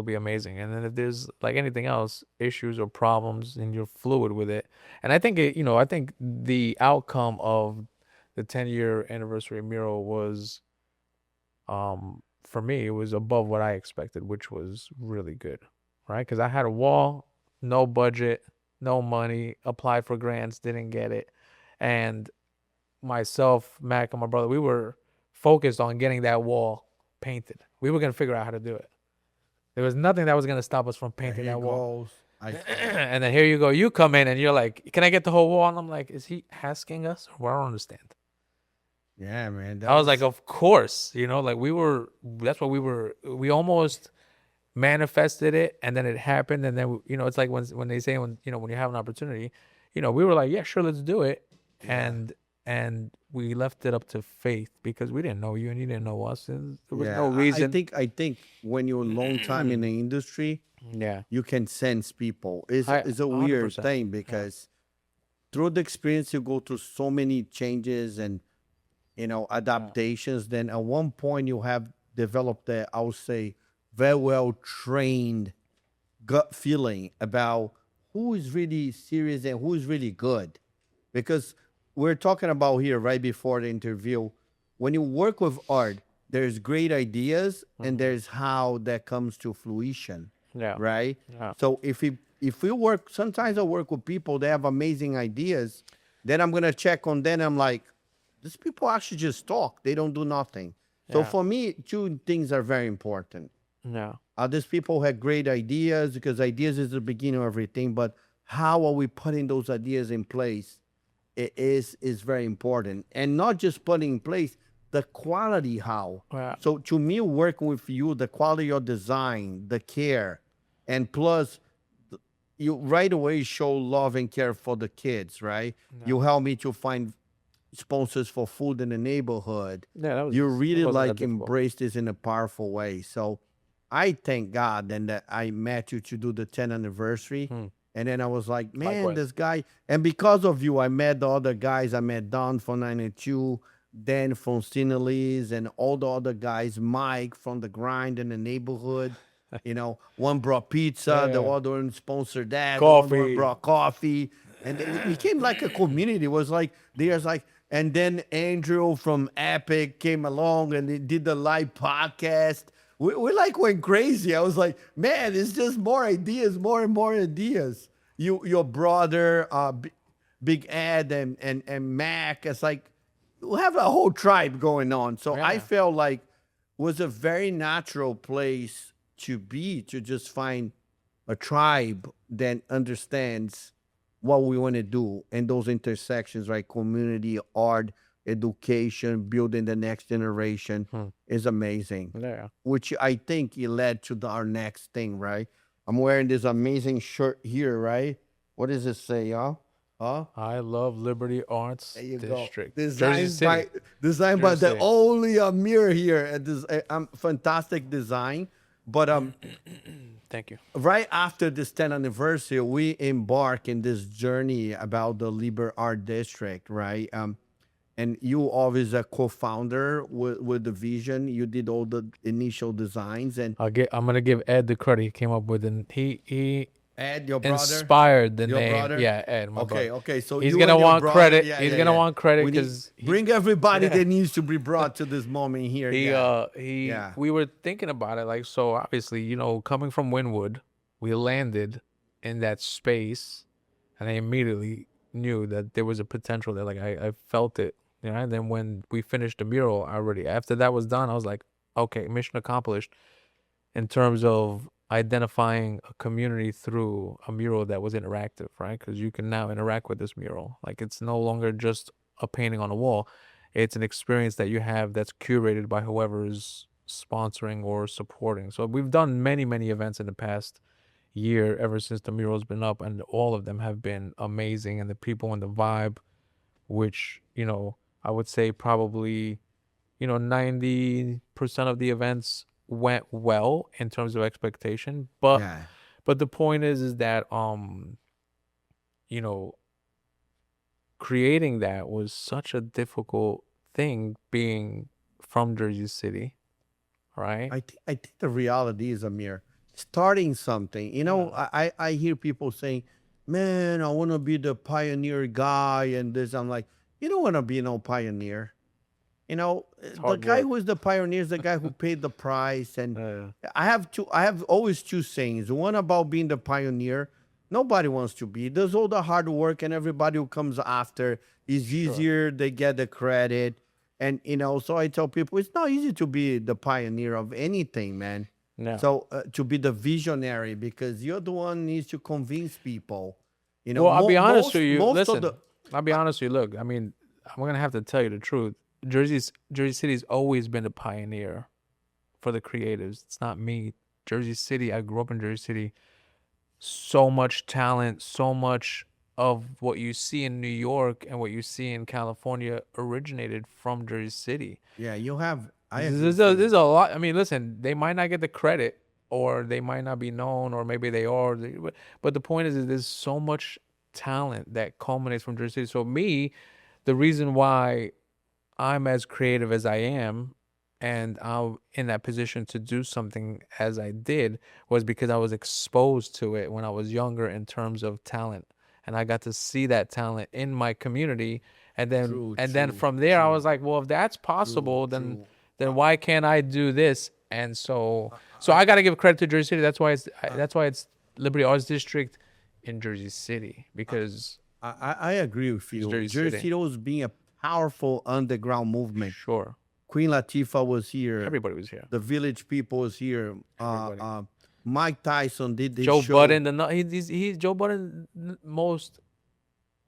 Speaker 2: be amazing. And then if there's like anything else, issues or problems, and you're fluid with it. And I think I think the outcome of the 10-year anniversary mural was, for me, it was above what I expected, which was really good, right? Because I had a wall, no budget, no money, applied for grants, didn't get it. And myself, Mac, and my brother, we were focused on getting that wall painted. We were going to figure out how to do it. There was nothing that was going to stop us from painting
Speaker 1: Here
Speaker 2: that wall.
Speaker 1: goes.
Speaker 2: And then here you go. You come in and you're like, can I get the whole wall? And I'm like, is he asking us? Well, I don't understand.
Speaker 1: Yeah, man.
Speaker 2: I was like, of course. Like that's what we almost manifested it, and then it happened. And then, it's like when they say, when you have an opportunity, we were like, yeah, sure, let's do it. And we left it up to faith, because we didn't know you and you didn't know us, and there was no reason.
Speaker 1: I think when you're a long time in the industry,
Speaker 2: Yeah.
Speaker 1: you can sense people. It's
Speaker 2: I-
Speaker 1: a weird
Speaker 2: 100%.
Speaker 1: thing, because through the experience you go through so many changes and adaptations. Then at one point you have developed a, I would say, very well trained gut feeling about who is really serious and who is really good. Because we're talking about here right before the interview, when you work with art, there's great ideas and there's how that comes to fruition,
Speaker 2: Yeah.
Speaker 1: right?
Speaker 2: Yeah.
Speaker 1: So if we work, sometimes I work with people, they have amazing ideas, then I'm gonna check on them. I'm like, these people actually just talk, they don't do nothing. So
Speaker 2: Yeah.
Speaker 1: for me, two things are very important.
Speaker 2: Yeah.
Speaker 1: These people had great ideas, because ideas is the beginning of everything. But how are we putting those ideas in place? It is very important, and not just putting in place, the quality how.
Speaker 2: Yeah.
Speaker 1: So to me, working with you, the quality of design, the care, and plus, you right away show love and care for the kids, right? You help me to find sponsors for food in the neighborhood.
Speaker 2: Yeah, that was.
Speaker 1: You really
Speaker 2: wasn't that
Speaker 1: like
Speaker 2: difficult.
Speaker 1: embrace this in a powerful way. So I thank God then that I met you to do the 10th anniversary. And then I was like, man,
Speaker 2: Likewise.
Speaker 1: this guy. And because of you, I met the other guys. I met Don from 92, Dan from Sinhalese, and all the other guys, Mike from the grind in the neighborhood. One brought pizza, the
Speaker 2: Yeah.
Speaker 1: other one sponsored that, the other one
Speaker 2: Coffee.
Speaker 1: brought coffee. and it became like a community. It was like there's like, and then Andrew from Epic came along and they did the live podcast. We like went crazy. I was like, man, it's just more ideas, more and more ideas. Your brother, Big Ed and Mac. It's like we have a whole tribe going on. So I
Speaker 2: Yeah.
Speaker 1: felt like was a very natural place to be, to just find a tribe that understands what we want to do and those intersections, right? Community, art, education, building the next generation
Speaker 2: Hmm.
Speaker 1: is amazing.
Speaker 2: Yeah.
Speaker 1: Which I think it led to our next thing, right? I'm wearing this amazing shirt here, right? What does it say, y'all? Huh?
Speaker 2: I love Liberty Arts
Speaker 1: There you go.
Speaker 2: District. Jersey
Speaker 1: Designed
Speaker 2: City.
Speaker 1: by designed by
Speaker 2: Jersey
Speaker 1: the
Speaker 2: City.
Speaker 1: only Amir here. This fantastic design. But
Speaker 2: Thank you.
Speaker 1: right after this 10th anniversary, we embark in this journey about the Liber Art District, right? And you always a co-founder with the vision. You did all the initial designs and
Speaker 2: I'm gonna give Ed the credit. He came up with he
Speaker 1: Ed, your brother.
Speaker 2: inspired the
Speaker 1: Your
Speaker 2: name.
Speaker 1: brother?
Speaker 2: Yeah, Ed, my
Speaker 1: Okay,
Speaker 2: brother.
Speaker 1: okay. So
Speaker 2: He's
Speaker 1: you
Speaker 2: gonna
Speaker 1: and your
Speaker 2: want
Speaker 1: brother,
Speaker 2: credit.
Speaker 1: yeah,
Speaker 2: He's
Speaker 1: yeah,
Speaker 2: gonna
Speaker 1: yeah.
Speaker 2: want credit
Speaker 1: We need-
Speaker 2: because
Speaker 1: bring everybody
Speaker 2: Yeah.
Speaker 1: that needs to be brought to this moment here. yeah. Yeah.
Speaker 2: we were thinking about it, like, so obviously, coming from Wynwood, we landed in that space, and I immediately knew that there was a potential there. Like, I felt it, and then when we finished the mural, after that was done, I was like, okay, mission accomplished in terms of identifying a community through a mural that was interactive, right? Because you can now interact with this mural. Like, it's no longer just a painting on a wall. It's an experience that you have that's curated by whoever's sponsoring or supporting. So we've done many, many events in the past year ever since the mural's been up, and all of them have been amazing. And the people and the vibe, which, I would say probably, 90% of the events went well in terms of expectation. But
Speaker 1: Yeah.
Speaker 2: the point is that you know, creating that was such a difficult thing, being from Jersey City, right?
Speaker 1: I think the reality is, Amir, starting something. I hear people saying, "Man, I want to be the pioneer guy," and this. I'm like, you don't want to be no pioneer. The
Speaker 2: hard
Speaker 1: guy
Speaker 2: work.
Speaker 1: who is the pioneer is the guy who paid the price. And
Speaker 2: Yeah.
Speaker 1: I have two. I have always two sayings. One about being the pioneer. Nobody wants to be. There's all the hard work, and everybody who comes after is easier. They get the credit, and So I tell people it's not easy to be the pioneer of anything, man.
Speaker 2: No.
Speaker 1: So to be the visionary, because you're the one needs to convince people.
Speaker 2: Well, I'll be honest
Speaker 1: most,
Speaker 2: with you.
Speaker 1: most
Speaker 2: Listen,
Speaker 1: of the
Speaker 2: I'll be honest with you. Look, I mean, I'm gonna have to tell you the truth. Jersey City's always been a pioneer for the creatives. It's not me. Jersey City. I grew up in Jersey City. So much talent, so much of what you see in New York and what you see in California originated from Jersey City.
Speaker 1: yeah, you have. I agree
Speaker 2: There's
Speaker 1: with
Speaker 2: a,
Speaker 1: you.
Speaker 2: there's a lot. I mean, listen, they might not get the credit, or they might not be known, or maybe they are. But the point is there's so much talent that culminates from Jersey City. So the reason why I'm as creative as I am, and I'm in that position to do something as I did, was because I was exposed to it when I was younger in terms of talent, and I got to see that talent in my community. And then
Speaker 1: True,
Speaker 2: then from there, I was like, well, if that's possible,
Speaker 1: true.
Speaker 2: then why can't I do this? And so I got to give credit to Jersey City. That's why it's Liberty Arts District in Jersey City, because
Speaker 1: I agree with you.
Speaker 2: Jersey
Speaker 1: Jersey
Speaker 2: City.
Speaker 1: City was being a powerful underground movement.
Speaker 2: sure,
Speaker 1: Queen Latifah was here.
Speaker 2: everybody was here.
Speaker 1: The Village People was here.
Speaker 2: Everybody.
Speaker 1: Mike Tyson did this
Speaker 2: Joe
Speaker 1: show.
Speaker 2: Budden, he's Joe Budden, most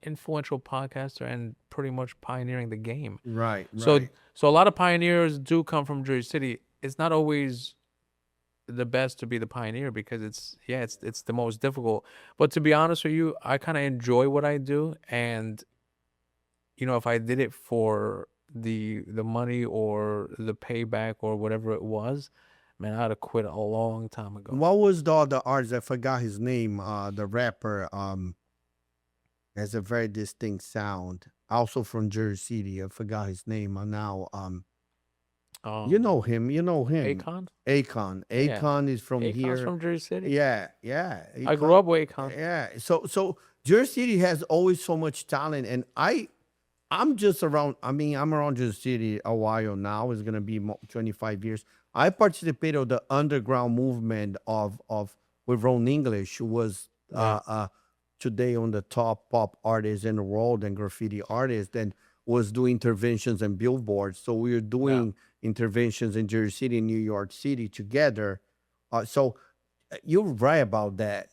Speaker 2: influential podcaster and pretty much pioneering the game.
Speaker 1: Right, right.
Speaker 2: So a lot of pioneers do come from Jersey City. It's not always the best to be the pioneer, because it's the most difficult. But to be honest with you, I kind of enjoy what I do, and if I did it for the money or the payback or whatever it was, man, I'd have quit a long time ago.
Speaker 1: What was the other artist? I forgot his name. The rapper has a very distinct sound. Also from Jersey City. I forgot his name now. You know him.
Speaker 2: Akon?
Speaker 1: Akon. Akon is from
Speaker 2: Akon's
Speaker 1: here.
Speaker 2: from Jersey City.
Speaker 1: Yeah, yeah.
Speaker 2: I grew up with Akon.
Speaker 1: Yeah. So Jersey City has always so much talent, and I'm just around. I mean, I'm around Jersey City a while now. It's gonna be 25 years. I participated in the underground movement of with Ron English, who was
Speaker 2: Yeah.
Speaker 1: today on the top pop artists in the world and graffiti artist, and was doing interventions and billboards. So we were
Speaker 2: Yeah.
Speaker 1: doing interventions in Jersey City and New York City together. So you're right about that.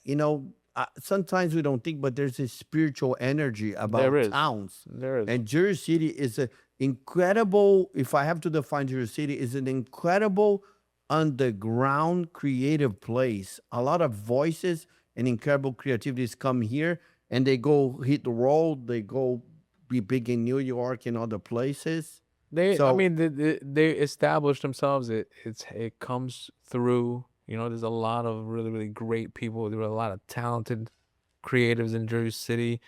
Speaker 1: Sometimes we don't think, but there's a spiritual energy
Speaker 2: There
Speaker 1: about
Speaker 2: is.
Speaker 1: towns.
Speaker 2: There is.
Speaker 1: And Jersey City is an incredible, if I have to define Jersey City, is an incredible underground creative place. A lot of voices and incredible creativities come here and they go hit the road, they go be big in New York and other places.
Speaker 2: I
Speaker 1: So
Speaker 2: mean, they established themselves. It comes through. There's a lot of really, really great people. There are a lot of talented creatives in Jersey City.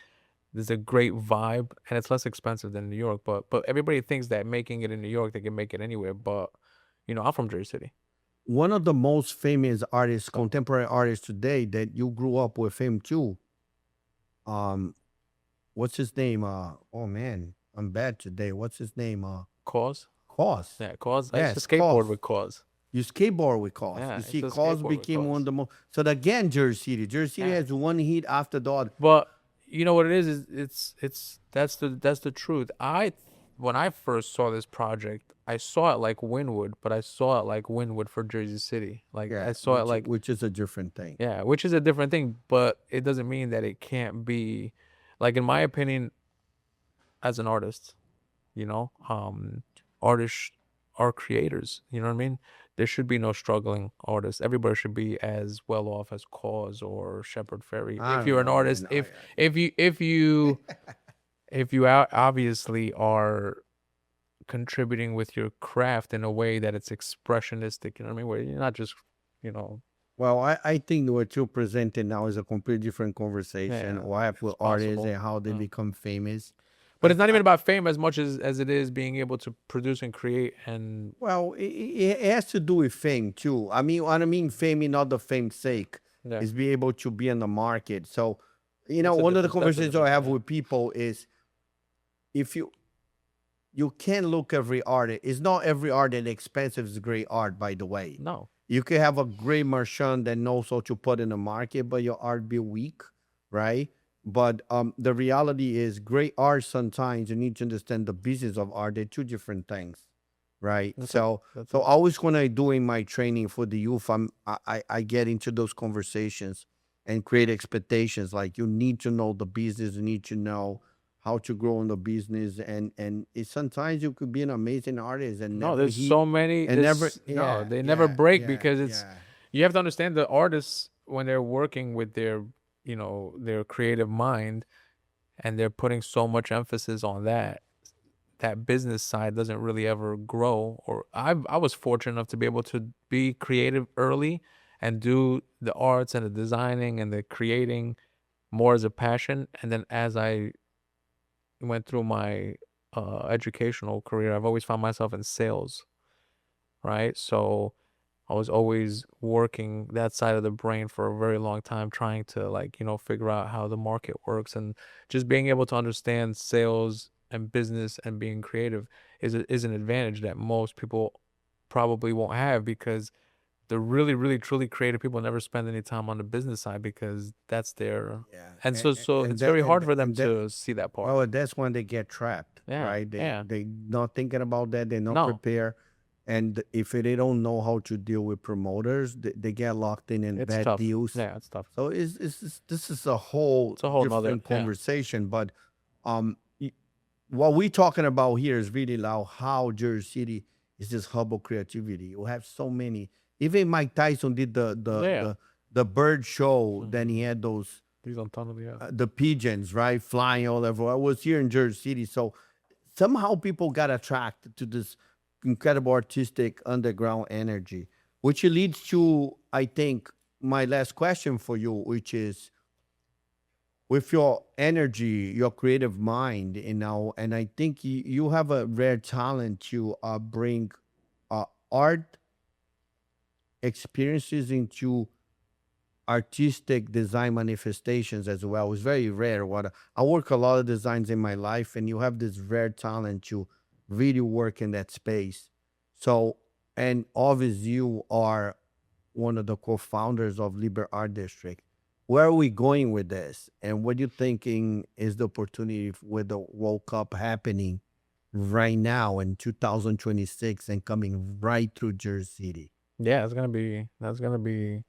Speaker 2: There's a great vibe, and it's less expensive than New York. But everybody thinks that making it in New York, they can make it anywhere. But I'm from Jersey City,
Speaker 1: one of the most famous artists,
Speaker 2: so
Speaker 1: contemporary artists today that you grew up with him too. Um, what's his name? Oh man, I'm bad today. What's his name?
Speaker 2: Cause,
Speaker 1: Cause.
Speaker 2: yeah, Cause. I used to
Speaker 1: Yes,
Speaker 2: skateboard
Speaker 1: Cause.
Speaker 2: with Cause.
Speaker 1: You skateboard with Cause.
Speaker 2: Yeah,
Speaker 1: You
Speaker 2: I used
Speaker 1: see,
Speaker 2: to
Speaker 1: Cause
Speaker 2: skateboard with
Speaker 1: became one of
Speaker 2: Cause.
Speaker 1: the most. So again, Jersey City. Jersey City
Speaker 2: Yeah.
Speaker 1: has one hit after the other.
Speaker 2: But you know what it is it's that's the truth. When I first saw this project, I saw it like Winwood, but I saw it like Winwood for Jersey City. Like
Speaker 1: Yeah,
Speaker 2: I saw it like
Speaker 1: which is a different thing.
Speaker 2: yeah, which is a different thing, but it doesn't mean that it can't be like in my opinion as an artist, you know, artists are creators, you know what I mean? There should be no struggling artists. Everybody should be as well off as Cause or Shepherd Ferry.
Speaker 1: I
Speaker 2: If
Speaker 1: don't
Speaker 2: you're an
Speaker 1: know,
Speaker 2: artist,
Speaker 1: man.
Speaker 2: if you obviously are contributing with your craft in a way that it's expressionistic, you know what I mean? Where you're not just, you know,
Speaker 1: Well, I think what you're presenting now is a completely different conversation.
Speaker 2: yeah,
Speaker 1: What happened
Speaker 2: it's
Speaker 1: with artists
Speaker 2: possible.
Speaker 1: and how they
Speaker 2: Yeah.
Speaker 1: become famous.
Speaker 2: But it's not even about fame as much as it is being able to produce and create and
Speaker 1: Well, it has to do with fame too. I mean, what I mean, fame, not the fame's sake,
Speaker 2: yeah,
Speaker 1: is be able to be in the market. So,
Speaker 2: it's a
Speaker 1: one of the
Speaker 2: different that's a
Speaker 1: conversations
Speaker 2: different
Speaker 1: I have
Speaker 2: thing.
Speaker 1: with people is if you can't look every art. It's not every art that expensive is great art, by the way.
Speaker 2: No.
Speaker 1: You can have a great merchant that knows how to put in the market, but your art be weak, right? But the reality is, great art sometimes you need to understand the business of art. They're two different things, right?
Speaker 2: That's it.
Speaker 1: So,
Speaker 2: That's
Speaker 1: so
Speaker 2: it.
Speaker 1: always when I doing my training for the youth, I get into those conversations and create expectations. Like you need to know the business, you need to know how to grow in the business, and sometimes you could be an amazing artist and
Speaker 2: No,
Speaker 1: never
Speaker 2: there's
Speaker 1: hit
Speaker 2: so many
Speaker 1: and never.
Speaker 2: no,
Speaker 1: Yeah,
Speaker 2: they never
Speaker 1: yeah,
Speaker 2: break
Speaker 1: yeah,
Speaker 2: because it's
Speaker 1: yeah.
Speaker 2: you have to understand the artists when they're working with their creative mind and they're putting so much emphasis on that business side doesn't really ever grow. Or I was fortunate enough to be able to be creative early and do the arts and the designing and the creating more as a passion. And then as I went through my educational career, I've always found myself in sales, right? So I was always working that side of the brain for a very long time, trying to figure out how the market works and just being able to understand sales and business and being creative is an advantage that most people probably won't have because the really, really, truly creative people never spend any time on the business side because that's their
Speaker 1: Yeah,
Speaker 2: and so
Speaker 1: and
Speaker 2: it's very hard for them
Speaker 1: and that.
Speaker 2: to see that part.
Speaker 1: Well, that's when they get trapped,
Speaker 2: Yeah,
Speaker 1: right?
Speaker 2: yeah.
Speaker 1: They not thinking about that. They're not
Speaker 2: No,
Speaker 1: prepared, and if they don't know how to deal with promoters, they get locked in
Speaker 2: it's
Speaker 1: bad
Speaker 2: tough.
Speaker 1: deals.
Speaker 2: Yeah, it's tough.
Speaker 1: So this is a whole
Speaker 2: It's a whole nother,
Speaker 1: different
Speaker 2: yeah.
Speaker 1: conversation. But um, y- what we're talking about here is really loud. How Jersey City is this hub of creativity. You have so many. Even Mike Tyson did
Speaker 2: Yeah.
Speaker 1: the bird show. Then he
Speaker 2: Mhm.
Speaker 1: had those
Speaker 2: These on tunnel, yeah.
Speaker 1: the pigeons, right, flying all over. I was here in Jersey City, so somehow people got attracted to this incredible artistic underground energy, which leads to, I think, my last question for you, which is, with your energy, your creative mind, and I think you have a rare talent to bring art experiences into artistic design manifestations as well. It's very rare. I work a lot of designs in my life, and you have this rare talent to really work in that space. So, and obviously, you are one of the co-founders of Liber Art District. Where are we going with this? And what do you thinking is the opportunity with the World Cup happening right now in 2026 and coming right through Jersey City?
Speaker 2: Yeah, it's gonna be. That's gonna be.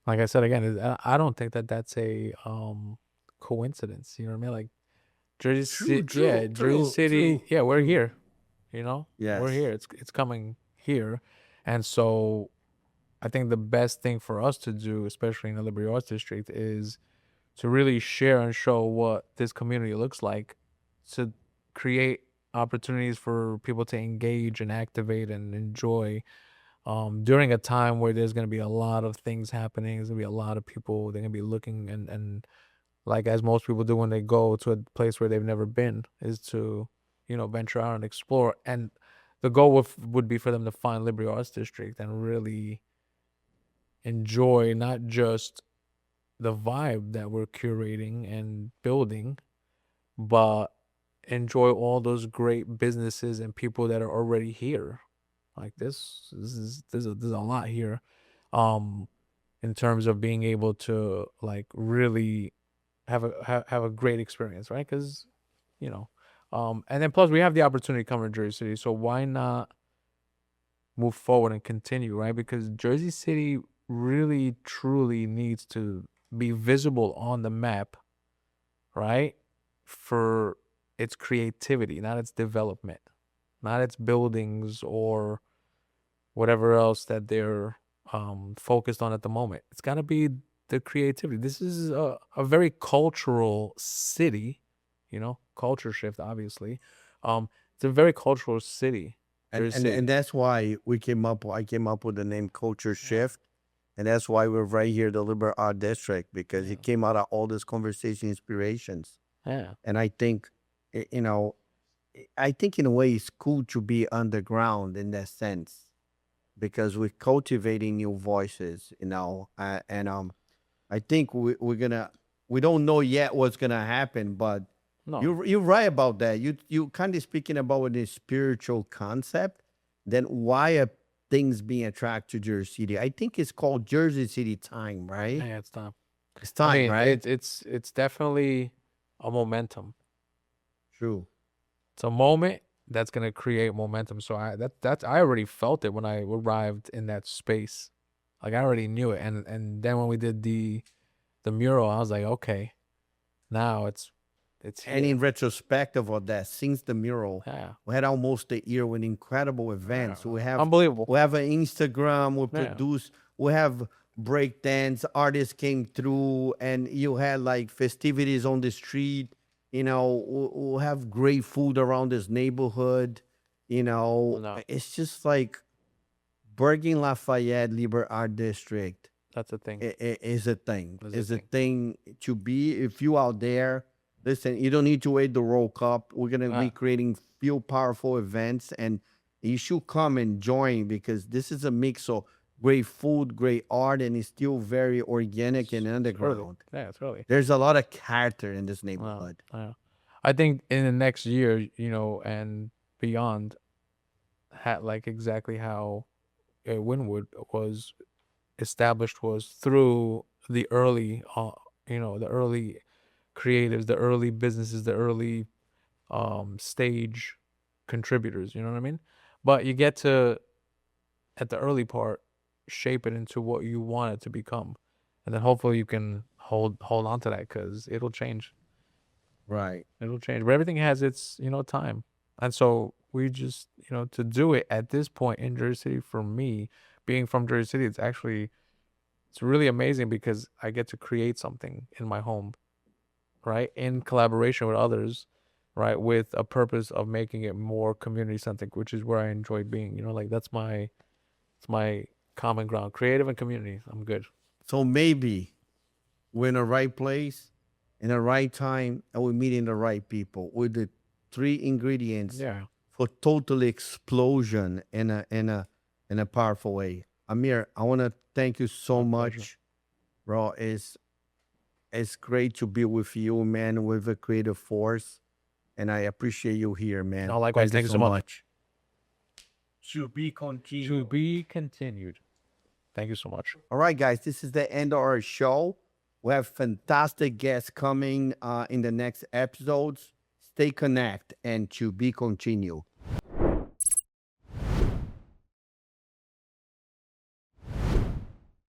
Speaker 2: Like I said again, I don't think that that's a coincidence. You know what I mean? Like Jersey
Speaker 1: True,
Speaker 2: City, yeah,
Speaker 1: true,
Speaker 2: Jersey
Speaker 1: true,
Speaker 2: City,
Speaker 1: true,
Speaker 2: yeah, we're
Speaker 1: true.
Speaker 2: here. You know, we're
Speaker 1: Yes.
Speaker 2: here. It's coming here, and so I think the best thing for us to do, especially in the Liberty Arts District, is to really share and show what this community looks like, to create opportunities for people to engage and activate and enjoy during a time where there's going to be a lot of things happening. There's going to be a lot of people. They're going to be looking and like as most people do when they go to a place where they've never been, is to venture out and explore. And the goal would be for them to find Liberty Arts District and really enjoy not just the vibe that we're curating and building, but enjoy all those great businesses and people that are already here. Like there's a lot here, um, in terms of being able to like really have a great experience, right? Because you know, and then plus we have the opportunity to come to Jersey City, so why not move forward and continue, right? Because Jersey City really truly needs to be visible on the map, right? For its creativity, not its development, not its buildings or whatever else that they're focused on at the moment. It's got to be the creativity. This is a very cultural city, culture shift, obviously. It's a very cultural city,
Speaker 1: and
Speaker 2: Jersey
Speaker 1: and and
Speaker 2: City.
Speaker 1: that's why I came up with the name Culture
Speaker 2: Yeah,
Speaker 1: Shift, and that's why we're right here, the Liberal Art District, because it
Speaker 2: yeah,
Speaker 1: came out of all this conversation inspirations.
Speaker 2: yeah.
Speaker 1: And I think, I think in a way it's cool to be underground in that sense, because we're cultivating new voices, and I think we don't know yet what's gonna happen, but
Speaker 2: No,
Speaker 1: you're right about that. You kind of speaking about a spiritual concept. Then why are things being attracted to Jersey City? I think it's called Jersey City time, right?
Speaker 2: yeah, it's time.
Speaker 1: It's
Speaker 2: I
Speaker 1: time,
Speaker 2: mean,
Speaker 1: right?
Speaker 2: it's definitely a momentum.
Speaker 1: True.
Speaker 2: It's a moment that's gonna create momentum. So I already felt it when I arrived in that space. Like I already knew it, and then when we did the mural, I was like, okay, now it's
Speaker 1: And
Speaker 2: here.
Speaker 1: in retrospective of that, since the mural,
Speaker 2: Yeah,
Speaker 1: we had almost a year with incredible
Speaker 2: yeah,
Speaker 1: events.
Speaker 2: unbelievable.
Speaker 1: We have an Instagram,
Speaker 2: Yeah,
Speaker 1: we have breakdance, artists came through, and you had like festivities on the street. We have great food around this neighborhood.
Speaker 2: no,
Speaker 1: It's just like Bergen Lafayette Liber Art District
Speaker 2: that's the thing.
Speaker 1: is a thing.
Speaker 2: That's the
Speaker 1: Is a
Speaker 2: thing.
Speaker 1: thing to be. If you out there, listen, you don't need to wait the World Cup. We're gonna be
Speaker 2: Yeah,
Speaker 1: creating few powerful events, and you should come and join, because this is a mix of great food, great art, and it's still very organic and
Speaker 2: it's early.
Speaker 1: underground.
Speaker 2: Yeah, it's early.
Speaker 1: There's a lot of character in this
Speaker 2: Wow,
Speaker 1: neighborhood.
Speaker 2: yeah. I think in the next year, and beyond, like exactly how Winwood was established was through the early creatives, the early businesses, the early stage contributors. You know what I mean? But you get to at the early part shape it into what you want it to become, and then hopefully you can hold on to that because it'll change.
Speaker 1: Right.
Speaker 2: It'll change, but everything has its time, and so we just to do it at this point in Jersey City. For me, being from Jersey City, it's really amazing because I get to create something in my home, right? In collaboration with others, right? With a purpose of making it more community centric, which is where I enjoy being. Like it's my common ground, creative and community. I'm good.
Speaker 1: So maybe we're in the right place, in the right time, and we're meeting the right people with the three ingredients
Speaker 2: Yeah,
Speaker 1: for total explosion in a powerful way. Amir, I want to thank you so
Speaker 2: my pleasure.
Speaker 1: much, bro. It's great to be with you, man, with a creative force. And I appreciate you here, man.
Speaker 2: No, likewise. Thank you so much.
Speaker 1: To be continued.
Speaker 2: To be continued. Thank you so much.
Speaker 1: All right, guys, this is the end of our show. We have fantastic guests coming in the next episodes. Stay connected and to be continued.